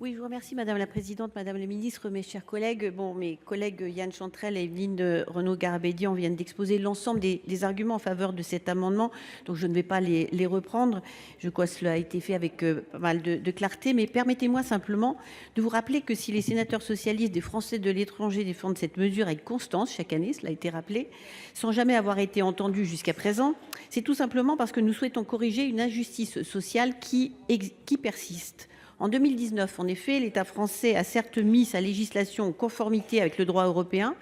Oui, je vous remercie Madame la Présidente, Madame la Ministre, mes chers collègues. Bon, mes collègues Yann Chantrel et Evelyne Renaud-Garabédian viennent d'exposer l'ensemble des arguments en faveur de cet amendement, donc je ne vais pas les reprendre. Je crois que cela a été fait avec pas mal de clarté, mais permettez-moi simplement de vous rappeler que si les sénateurs socialistes des Français de l'étranger défendent cette mesure avec constance chaque année, cela a été rappelé, sans jamais avoir été entendus jusqu'à présent, c'est tout simplement parce que nous souhaitons corriger une injustice sociale qui persiste. En 2019, en effet, l'État français a certes mis sa législation en conformité avec le droit européen,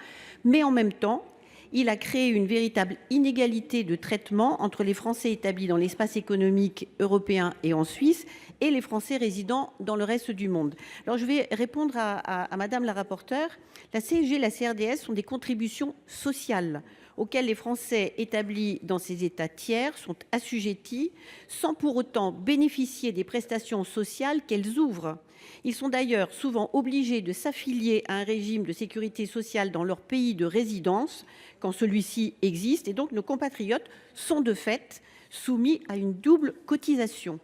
mais en même temps, il a créé une véritable inégalité de traitement entre les Français établis dans l'espace économique européen et en Suisse et les Français résidant dans le reste du monde. Alors je vais répondre à Madame la rapporteure. La CSG et la CRDS sont des contributions sociales auxquelles les Français établis dans ces États tiers sont assujettis sans pour autant bénéficier des prestations sociales qu'elles ouvrent. Ils sont d'ailleurs souvent obligés de s'affilier à un régime de sécurité sociale dans leur pays de résidence quand celui-ci existe, et donc nos compatriotes sont de fait soumis à une double cotisation.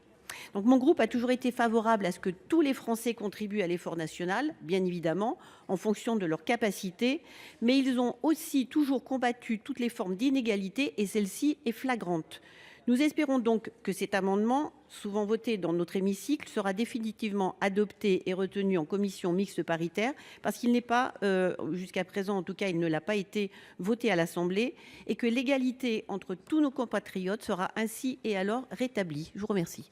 Donc mon groupe a toujours été favorable à ce que tous les Français contribuent à l'effort national, bien évidemment, en fonction de leur capacité, mais ils ont aussi toujours combattu toutes les formes d'inégalité et celle-ci est flagrante. Nous espérons donc que cet amendement, souvent voté dans notre hémicycle, sera définitivement adopté et retenu en commission mixte paritaire, parce qu'il n'est pas, jusqu'à présent en tout cas, il ne l'a pas été voté à l'Assemblée, et que l'égalité entre tous nos compatriotes sera ainsi et alors rétablie. Je vous remercie.